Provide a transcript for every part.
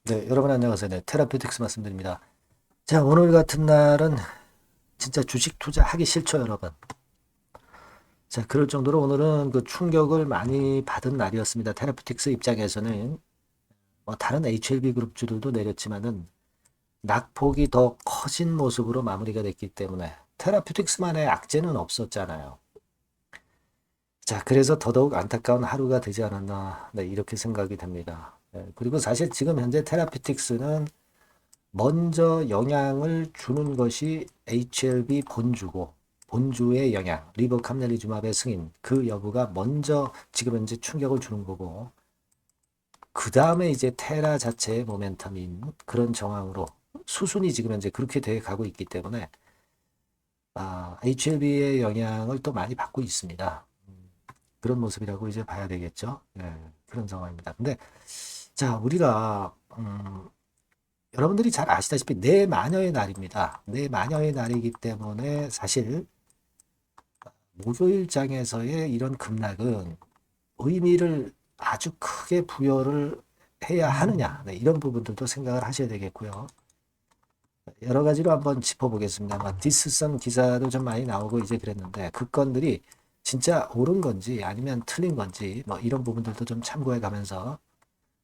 네, 여러분 안녕하세요. 네, 테라피틱스 말씀드립니다. 자, 오늘 같은 날은 진짜 주식 투자하기 싫죠, 여러분. 자, 그럴 정도로 오늘은 그 충격을 많이 받은 날이었습니다. 테라피틱스 입장에서는 뭐 다른 HLB 그룹주들도 내렸지만은 낙폭이 더 커진 모습으로 마무리가 됐기 때문에 테라피틱스만의 악재는 없었잖아요. 자, 그래서 더더욱 안타까운 하루가 되지 않았나, 네, 이렇게 생각이 됩니다. 네, 그리고 사실 지금 현재 테라피틱스는 먼저 영향을 주는 것이 HLB 본주고 본주의 영향, 리버캄넬리주맙의 승인 그 여부가 먼저 지금 현재 충격을 주는 거고 그 다음에 이제 테라 자체의 모멘텀인 그런 정황으로 수순이 지금 현재 그렇게 돼 가고 있기 때문에 HLB의 영향을 또 많이 받고 있습니다. 그런 모습이라고 이제 봐야 되겠죠. 예, 그런 상황입니다. 근데 자 우리가 여러분들이 잘 아시다시피 내 마녀의 날입니다. 내 마녀의 날이기 때문에 사실 목요일장에서의 이런 급락은 의미를 아주 크게 부여를 해야 하느냐, 네, 이런 부분들도 생각을 하셔야 되겠고요. 여러 가지로 한번 짚어보겠습니다. 디스선 기사도 좀 많이 나오고 이제 그랬는데 그 건들이 진짜 옳은 건지 아니면 틀린 건지 뭐 이런 부분들도 좀 참고해 가면서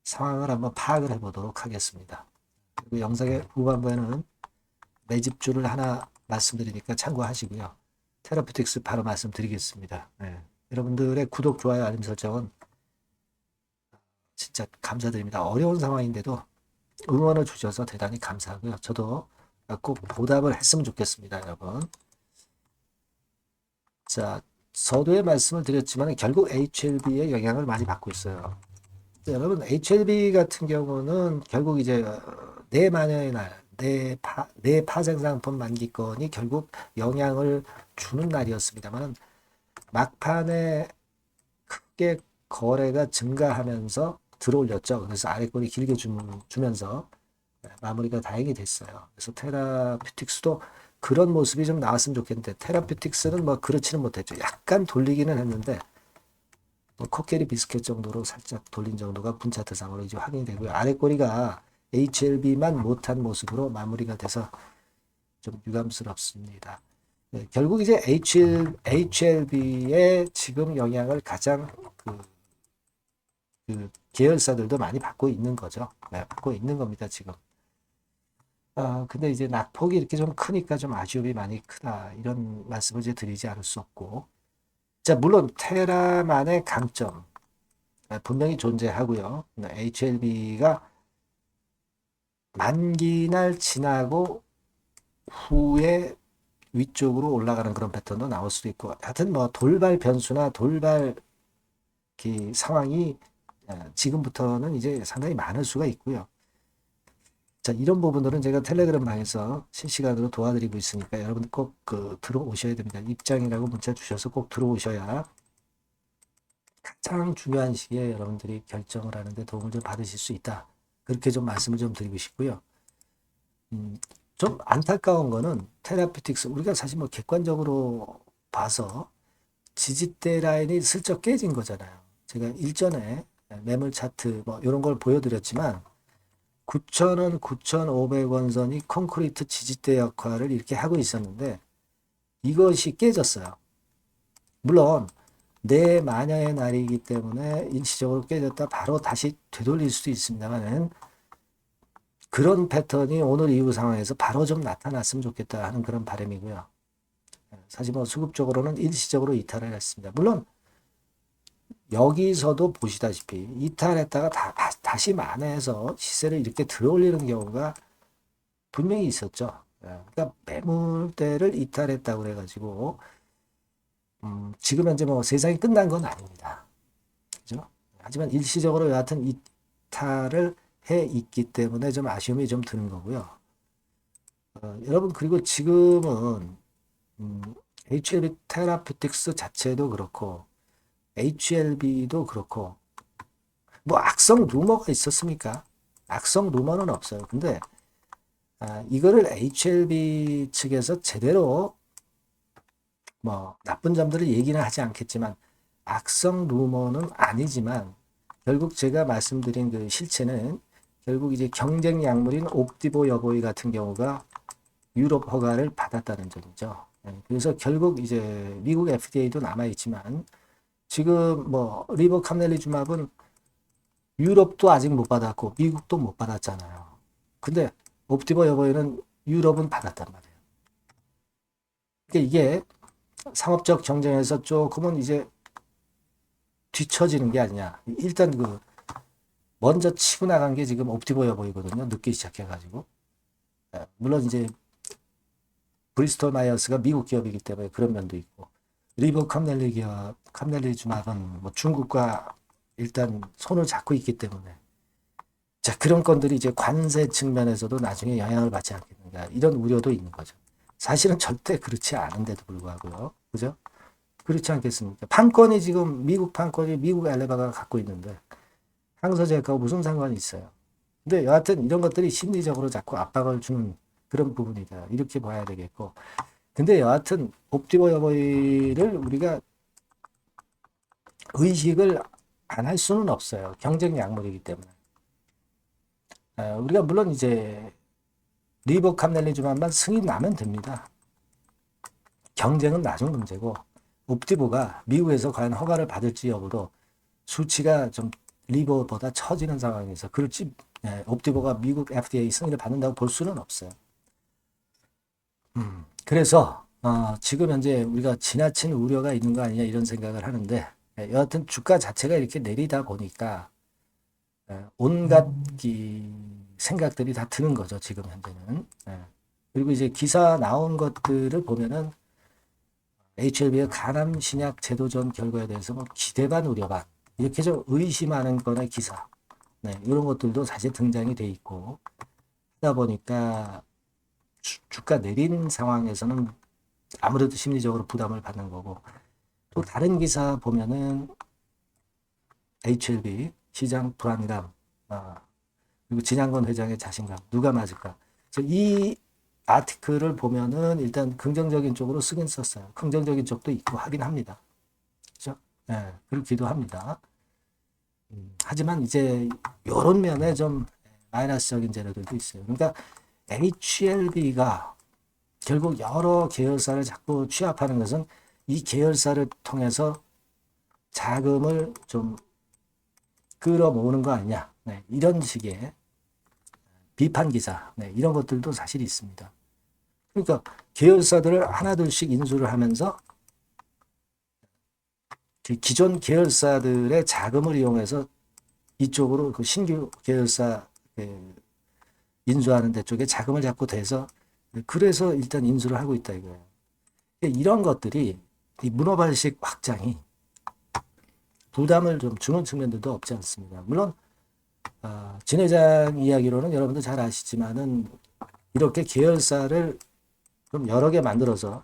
상황을 한번 파악을 해보도록 하겠습니다. 그리고 영상의 후반부에는 매집주를 하나 말씀드리니까 참고하시고요. 테라피틱스 바로 말씀드리겠습니다. 네. 여러분들의 구독, 좋아요, 알림 설정은 진짜 감사드립니다. 어려운 상황인데도 응원을 주셔서 대단히 감사하고요. 저도 꼭 보답을 했으면 좋겠습니다, 여러분. 자, 서두에 말씀을 드렸지만 결국 HLB의 영향을 많이 받고 있어요. 여러분, HLB 같은 경우는 결국 이제 내마녀의 날, 내 파생상품 만기권이 결국 영향을 주는 날이었습니다만 막판에 크게 거래가 증가하면서 들어올렸죠. 그래서 아래권이 길게 주면서 마무리가 다행히 됐어요. 그래서 테라피틱스도 그런 모습이 좀 나왔으면 좋겠는데 테라피틱스는 뭐 그렇지는 못했죠. 약간 돌리기는 했는데 뭐 코끼리 비스켓 정도로 살짝 돌린 정도가 분차트상으로 이제 확인이 되고요. 아래꼬리가 HLB만 못한 모습으로 마무리가 돼서 좀 유감스럽습니다. 네, 결국 이제 HLB의 지금 영향을 가장 그 계열사들도 많이 받고 있는 거죠. 네, 받고 있는 겁니다, 지금. 근데 이제 낙폭이 이렇게 좀 크니까 좀 아쉬움이 많이 크다. 이런 말씀을 이제 드리지 않을 수 없고. 자, 물론 테라만의 강점, 분명히 존재하고요. HLB가 만기날 지나고 후에 위쪽으로 올라가는 그런 패턴도 나올 수도 있고, 하여튼 뭐 돌발 변수나 돌발 상황이 지금부터는 이제 상당히 많을 수가 있고요. 자, 이런 부분들은 제가 텔레그램 방에서 실시간으로 도와드리고 있으니까 여러분 꼭 들어오셔야 됩니다. 입장이라고 문자 주셔서 꼭 들어오셔야 가장 중요한 시기에 여러분들이 결정을 하는데 도움을 좀 받으실 수 있다. 그렇게 좀 말씀을 좀 드리고 싶고요. 좀 안타까운 거는 테라피틱스 우리가 사실 뭐 객관적으로 봐서 지지대 라인이 슬쩍 깨진 거잖아요. 제가 일전에 매물 차트 뭐 이런 걸 보여드렸지만 9,000원, 9,500원 선이 콘크리트 지지대 역할을 이렇게 하고 있었는데 이것이 깨졌어요. 물론 내 마녀의 날이기 때문에 일시적으로 깨졌다 바로 다시 되돌릴 수도 있습니다만 그런 패턴이 오늘 이후 상황에서 바로 좀 나타났으면 좋겠다 하는 그런 바람이고요. 사실 뭐 수급적으로는 일시적으로 이탈을 했습니다. 물론 여기서도 보시다시피 이탈했다가 다시 만회해서 시세를 이렇게 들어올리는 경우가 분명히 있었죠. 그러니까 매물대를 이탈했다고 그래가지고 지금 현재 뭐 세상이 끝난 건 아닙니다. 그죠? 하지만 일시적으로 여하튼 이탈을 해 있기 때문에 좀 아쉬움이 좀 드는 거고요. 여러분 그리고 지금은 HLB 테라피틱스 자체도 그렇고 HLB도 그렇고 뭐 악성 루머가 있었습니까? 악성 루머는 없어요. 근데 이거를 HLB 측에서 제대로 뭐 나쁜 점들을 얘기는 하지 않겠지만 악성 루머는 아니지만 결국 제가 말씀드린 그 실체는 결국 이제 경쟁 약물인 옵디보 여보이 같은 경우가 유럽 허가를 받았다는 점이죠. 그래서 결국 이제 미국 FDA도 남아있지만 지금 뭐 리버캄넬리주맙은 유럽도 아직 못 받았고 미국도 못 받았잖아요. 근데 옵디보 여보이는 유럽은 받았단 말이에요. 그러니까 이게 상업적 경쟁에서 조금은 이제 뒤처지는 게 아니냐. 일단 그 먼저 치고 나간 게 지금 옵디보 여보이거든요. 늦게 시작해가지고. 물론 이제 브리스톨 마이어스가 미국 기업이기 때문에 그런 면도 있고 리버 캄넬리 기업, 캄넬리 주막은 뭐 중국과 일단 손을 잡고 있기 때문에 자 그런 건들이 이제 관세 측면에서도 나중에 영향을 받지 않겠는가 이런 우려도 있는 거죠. 사실은 절대 그렇지 않은데도 불구하고요. 그죠? 그렇지 않겠습니까? 판권이 지금 미국 판권이 미국 엘레바가 갖고 있는데 항소제약하고 무슨 상관이 있어요. 근데 여하튼 이런 것들이 심리적으로 자꾸 압박을 주는 그런 부분이다. 이렇게 봐야 되겠고. 근데 여하튼 옵디보 여보이를 우리가 의식을 안 할 수는 없어요. 경쟁 약물이기 때문에. 우리가 물론 이제 리버캄넬리주만만 승인 나면 됩니다. 경쟁은 나중 문제고 옵디보가 미국에서 과연 허가를 받을지 여부도 수치가 좀 리버보다 처지는 상황에서 그렇지 옵디보가 미국 FDA 승인을 받는다고 볼 수는 없어요. 그래서 지금 현재 우리가 지나친 우려가 있는 거 아니냐 이런 생각을 하는데 여하튼 주가 자체가 이렇게 내리다 보니까 온갖 생각들이 다 드는 거죠 지금 현재는. 그리고 이제 기사 나온 것들을 보면은 HLB의 간암 신약 제도전 결과에 대해서 뭐 기대 반 우려 반 이렇게 좀 의심하는 거나 기사 이런 것들도 사실 등장이 돼 있고 하다 보니까 주가 내린 상황에서는 아무래도 심리적으로 부담을 받는 거고 또 다른 기사 보면은 HLB 시장 불안감 그리고 진양건 회장의 자신감 누가 맞을까 이 아티클을 보면은 일단 긍정적인 쪽으로 쓰긴 썼어요. 긍정적인 쪽도 있고 하긴 합니다. 그죠? 그렇기도 합니다. 하지만 이제 요런 면에 좀 마이너스적인 재료들도 있어요. 그러니까 HLB가 결국 여러 계열사를 자꾸 취합하는 것은 이 계열사를 통해서 자금을 좀 끌어모으는 거 아니냐. 이런 식의 비판 기사, 이런 것들도 사실 있습니다. 그러니까 계열사들을 하나둘씩 인수를 하면서 기존 계열사들의 자금을 이용해서 이쪽으로 그 신규 계열사 인수하는 데 쪽에 자금을 잡고 대서 그래서 일단 인수를 하고 있다 이거예요. 이런 것들이 이 문어발식 확장이 부담을 좀 주는 측면들도 없지 않습니다. 물론 진 회장 이야기로는 여러분도 잘 아시지만은 이렇게 계열사를 좀 여러 개 만들어서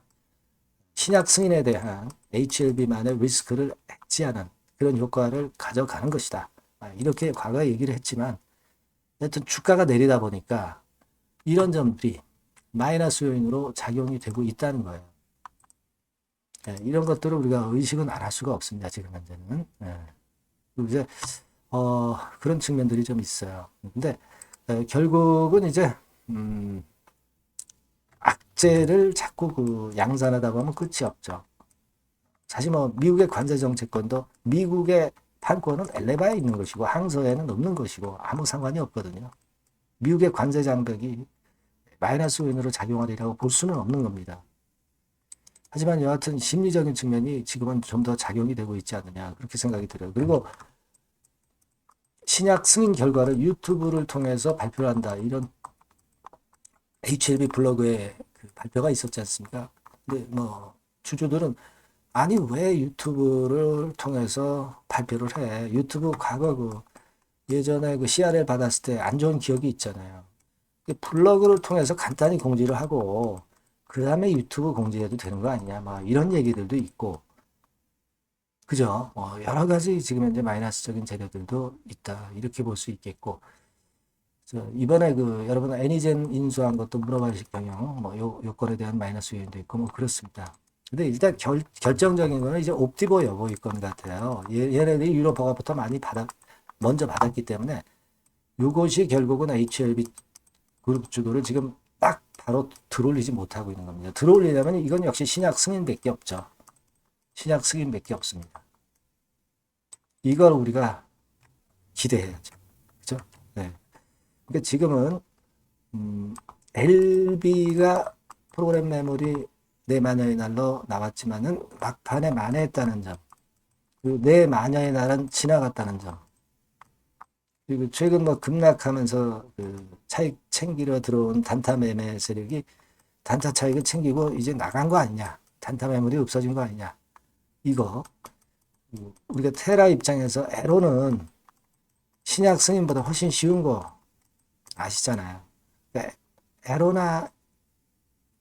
신약 승인에 대한 HLB만의 리스크를 해지하는 그런 효과를 가져가는 것이다. 이렇게 과거에 얘기를 했지만 하여튼 주가가 내리다 보니까 이런 점들이 마이너스 요인으로 작용이 되고 있다는 거예요. 이런 것들을 우리가 의식은 안 할 수가 없습니다. 지금 현재는. 그리고 이제 그런 측면들이 좀 있어요. 근데 결국은 이제 악재를 자꾸 그 양산하다 보면 끝이 없죠. 사실 뭐 미국의 관세 정책권도 미국의 판권은 엘레바에 있는 것이고 항서에는 없는 것이고 아무 상관이 없거든요. 미국의 관세 장벽이 마이너스 요인으로 작용하리라고 볼 수는 없는 겁니다. 하지만 여하튼 심리적인 측면이 지금은 좀 더 작용이 되고 있지 않느냐 그렇게 생각이 들어요. 그리고 신약 승인 결과를 유튜브를 통해서 발표를 한다 이런 HLB 블로그에 그 발표가 있었지 않습니까? 근데 뭐 주주들은 아니 왜 유튜브를 통해서 발표를 해? 유튜브 과거 그 예전에 그 CRL 받았을 때 안 좋은 기억이 있잖아요. 블로그를 통해서 간단히 공지를 하고 그 다음에 유튜브 공지해도 되는 거 아니냐? 막 이런 얘기들도 있고 그죠? 여러 가지 지금 현재 마이너스적인 재료들도 있다 이렇게 볼 수 있겠고 이번에 그 여러분 애니젠 인수한 것도 물어봐주실 경영 뭐 요건에 대한 마이너스 요인도 있고 뭐 그렇습니다. 근데 일단 결정적인 거는 이제 옵디보 여보일 건 같아요. 얘네들이 유럽 허가부터 많이 먼저 받았기 때문에 이것이 결국은 HLB 그룹 주도를 지금 딱 바로 들어올리지 못하고 있는 겁니다. 들어올리려면 이건 역시 신약 승인밖에 없죠. 신약 승인밖에 없습니다. 이걸 우리가 기대해야죠. 그죠? 네. 그러니까 지금은 LB가 프로그램 메모리 내 마녀의 날로 나왔지만은 막판에 만회했다는 점, 그리고 내 마녀의 날은 지나갔다는 점, 그리고 최근 뭐 급락하면서 그 차익 챙기러 들어온 단타 매매 세력이 단타 차익을 챙기고 이제 나간 거 아니냐, 단타 매물이 없어진 거 아니냐, 이거 우리가 테라 입장에서 에로는 신약 승인보다 훨씬 쉬운 거 아시잖아요. 그러니까 에로나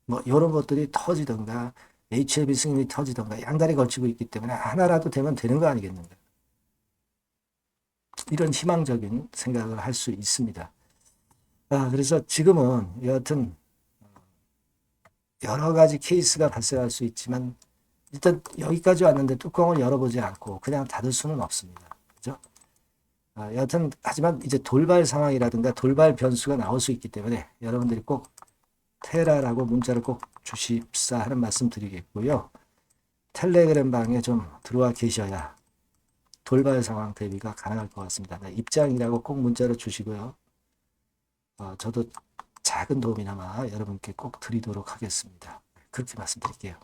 뭐 이런 것들이 터지던가 HLB 승인이 터지던가 양다리 걸치고 있기 때문에 하나라도 되면 되는 거 아니겠는가. 이런 희망적인 생각을 할 수 있습니다. 그래서 지금은 여하튼 여러 가지 케이스가 발생할 수 있지만 일단 여기까지 왔는데 뚜껑을 열어보지 않고 그냥 닫을 수는 없습니다. 그죠? 여하튼 하지만 이제 돌발 상황이라든가 돌발 변수가 나올 수 있기 때문에 여러분들이 꼭 테라라고 문자를 꼭 주십사 하는 말씀 드리겠고요. 텔레그램 방에 좀 들어와 계셔야 돌발 상황 대비가 가능할 것 같습니다. 입장이라고 꼭 문자를 주시고요. 저도 작은 도움이나마 여러분께 꼭 드리도록 하겠습니다. 그렇게 말씀드릴게요.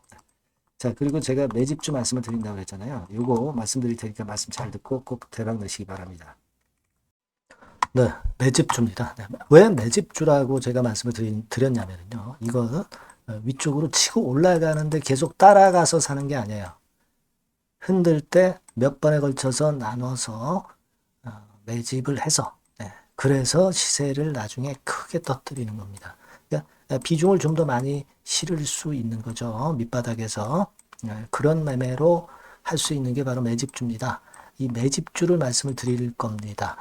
자, 그리고 제가 매집주 말씀을 드린다고 그랬잖아요. 요거 말씀드릴 테니까 말씀 잘 듣고 꼭 대박 내시기 바랍니다. 네, 매집주입니다. 네, 왜 매집주라고 제가 말씀을 드렸냐면요. 이거 위쪽으로 치고 올라가는데 계속 따라가서 사는 게 아니에요. 흔들 때 몇 번에 걸쳐서 나눠서 매집을 해서 그래서 시세를 나중에 크게 터뜨리는 겁니다. 그러니까 비중을 좀 더 많이 실을 수 있는 거죠. 밑바닥에서 그런 매매로 할 수 있는 게 바로 매집주입니다. 이 매집주를 말씀을 드릴 겁니다.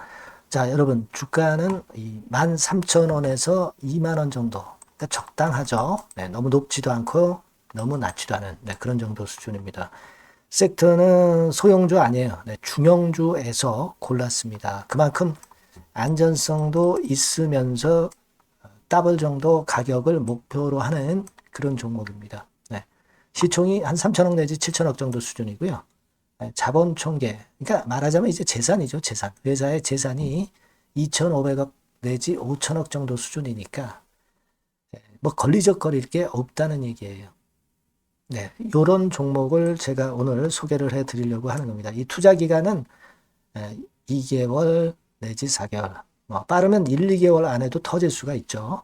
자, 여러분 주가는 13,000원에서 2만원 정도, 그러니까 적당하죠. 너무 높지도 않고 너무 낮지도 않은 그런 정도 수준입니다. 섹터는 소형주 아니에요. 중형주에서 골랐습니다. 그만큼 안전성도 있으면서 더블 정도 가격을 목표로 하는 그런 종목입니다. 시총이 한 3천억 내지 7천억 정도 수준이고요. 자본 총계, 그러니까 말하자면 이제 재산이죠. 재산. 회사의 재산이 2,500억 내지 5천억 정도 수준이니까 뭐 걸리적거릴 게 없다는 얘기예요. 이런 종목을 제가 오늘 소개를 해 드리려고 하는 겁니다. 이 투자 기간은 2개월 내지 4개월, 빠르면 1, 2개월 안에도 터질 수가 있죠.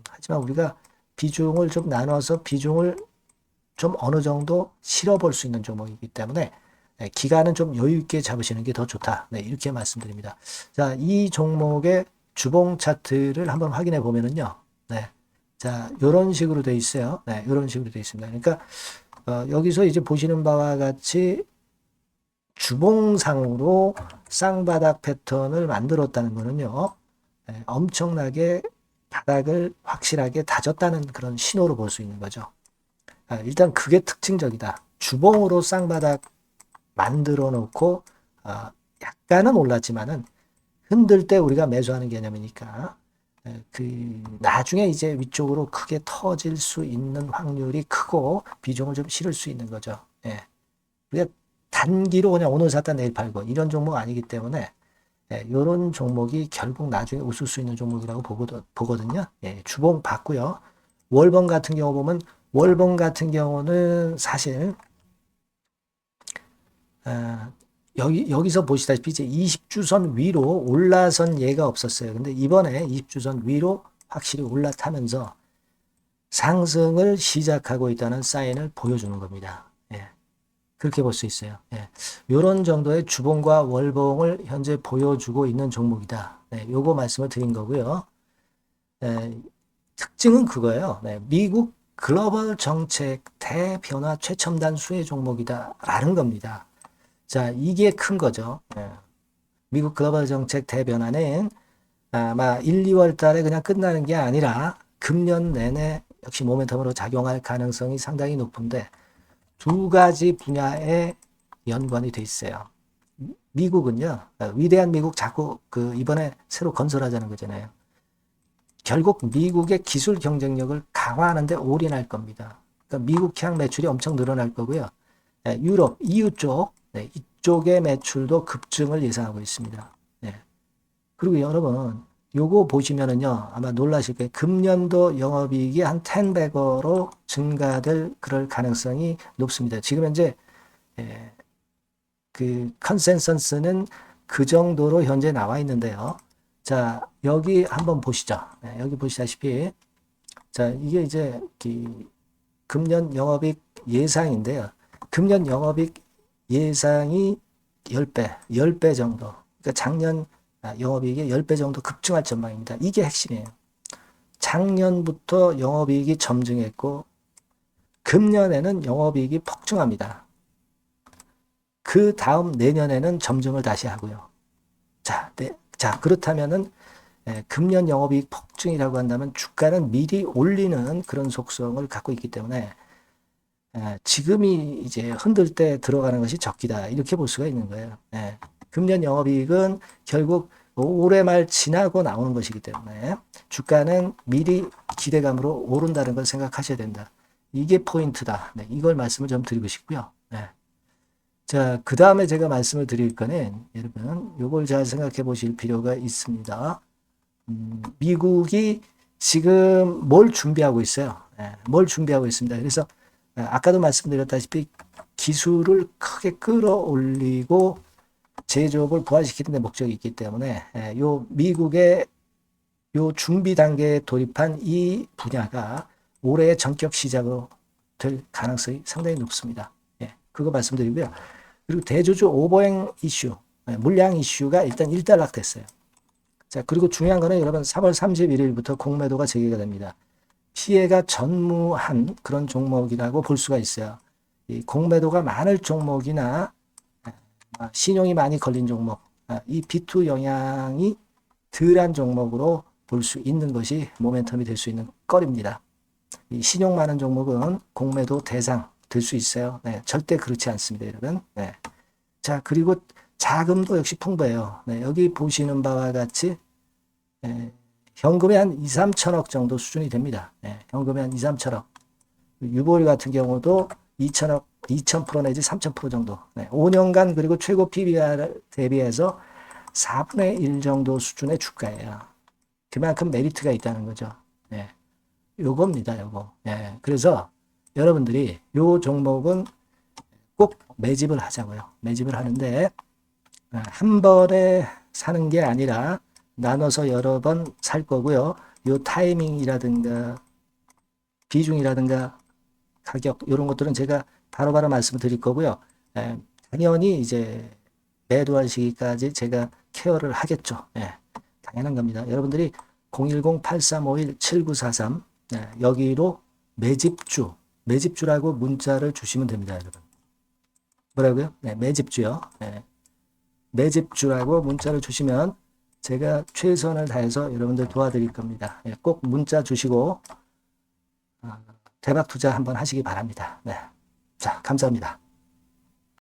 하지만 우리가 비중을 좀 나눠서 비중을 좀 어느 정도 실어볼 수 있는 종목이기 때문에 기간은 좀 여유 있게 잡으시는 게 더 좋다. 이렇게 말씀드립니다. 자, 이 종목의 주봉 차트를 한번 확인해 보면은요. 자, 요런 식으로 돼 있어요. 요런 식으로 돼 있습니다. 그러니까 여기서 이제 보시는 바와 같이 주봉상으로 쌍바닥 패턴을 만들었다는 거는요. 엄청나게 바닥을 확실하게 다졌다는 그런 신호로 볼 수 있는 거죠. 일단 그게 특징적이다. 주봉으로 쌍바닥 만들어 놓고 약간은 올랐지만은 흔들 때 우리가 매수하는 개념이니까 그 나중에 이제 위쪽으로 크게 터질 수 있는 확률이 크고 비중을 좀 실을 수 있는 거죠. 우리가 단기로 그냥 오늘 샀다 내일 팔고 이런 종목 아니기 때문에 이런 종목이 결국 나중에 웃을 수 있는 종목이라고 보거든요. 주봉 봤고요. 월봉 같은 경우 보면 월봉 같은 경우는 사실 여기서 보시다시피 이제 20주선 위로 올라선 예가 없었어요. 근데 이번에 20주선 위로 확실히 올라타면서 상승을 시작하고 있다는 사인을 보여주는 겁니다. 그렇게 볼 수 있어요. 이런 정도의 주봉과 월봉을 현재 보여주고 있는 종목이다. 요거 말씀을 드린 거고요. 특징은 그거예요. 미국 글로벌 정책 대변화 최첨단 수혜 종목이다라는 겁니다. 자, 이게 큰 거죠. 미국 글로벌 정책 대변화는 아마 1, 2월 달에 그냥 끝나는 게 아니라 금년 내내 역시 모멘텀으로 작용할 가능성이 상당히 높은데 두 가지 분야에 연관이 돼 있어요. 미국은요, 위대한 미국 자꾸 이번에 새로 건설하자는 거잖아요. 결국 미국의 기술 경쟁력을 강화하는데 올인할 겁니다. 그러니까 미국 향 매출이 엄청 늘어날 거고요. 유럽, EU 쪽, 이쪽의 매출도 급증을 예상하고 있습니다. 그리고 여러분, 요거 보시면은요, 아마 놀라실 거예요. 금년도 영업이익이 한 10배로 증가될 그럴 가능성이 높습니다. 지금 현재 컨센서스는 그 정도로 현재 나와 있는데요. 자, 여기 한번 보시죠. 여기 보시다시피, 자, 이게 이제 금년 영업이익 예상인데요. 금년 영업이익 예상이 10배 정도. 그러니까 작년 영업이익이 10배 정도 급증할 전망입니다. 이게 핵심이에요. 작년부터 영업이익이 점증했고, 금년에는 영업이익이 폭증합니다. 그 다음 내년에는 점증을 다시 하고요. 자, 그렇다면은 금년 영업이익 폭증이라고 한다면 주가는 미리 올리는 그런 속성을 갖고 있기 때문에 지금이 이제 흔들 때 들어가는 것이 적기다. 이렇게 볼 수가 있는 거예요. 금년 영업이익은 결국 올해 말 지나고 나오는 것이기 때문에 주가는 미리 기대감으로 오른다는 걸 생각하셔야 된다. 이게 포인트다. 이걸 말씀을 좀 드리고 싶고요. 자, 그 다음에 제가 말씀을 드릴 거는 여러분 요걸 잘 생각해 보실 필요가 있습니다. 미국이 지금 뭘 준비하고 있어요. 뭘 준비하고 있습니다. 그래서 아까도 말씀드렸다시피 기술을 크게 끌어올리고 제조업을 부활시키는 데 목적이 있기 때문에 요 미국의 요 준비 단계에 돌입한 이 분야가 올해 전격 시작으로 될 가능성이 상당히 높습니다. 그거 말씀드리고요. 그리고 대주주 오버행 이슈, 물량 이슈가 일단 일단락됐어요. 자, 그리고 중요한 거는 여러분 3월 31일부터 공매도가 재개가 됩니다. 피해가 전무한 그런 종목이라고 볼 수가 있어요. 이 공매도가 많을 종목이나 신용이 많이 걸린 종목, 이 비투 영향이 덜한 종목으로 볼 수 있는 것이 모멘텀이 될 수 있는 거리입니다. 이 신용 많은 종목은 공매도 대상 될 수 있어요. 절대 그렇지 않습니다, 여러분. 자, 그리고 자금도 역시 풍부해요. 여기 보시는 바와 같이 현금이 한 2, 3천억 정도 수준이 됩니다. 현금이 한 2, 3천억. 유보율 같은 경우도 2천억, 2,000% 내지 3,000% 정도. 5년간 그리고 최고 PBR 대비해서 4분의 1 정도 수준의 주가예요. 그만큼 메리트가 있다는 거죠. 요겁니다, 요거. 그래서 여러분들이 요 종목은 꼭 매집을 하자고요. 매집을 하는데 한 번에 사는 게 아니라 나눠서 여러 번 살 거고요. 요 타이밍이라든가 비중이라든가 가격 이런 것들은 제가 바로바로 말씀을 드릴 거고요. 당연히 이제 매도할 시기까지 제가 케어를 하겠죠. 당연한 겁니다. 여러분들이 010-8351-7943 여기로 매집주라고 문자를 주시면 됩니다, 여러분. 뭐라고요? 매집주요. 매집주라고 문자를 주시면 제가 최선을 다해서 여러분들 도와드릴 겁니다. 꼭 문자 주시고 대박 투자 한번 하시기 바랍니다. 자, 감사합니다.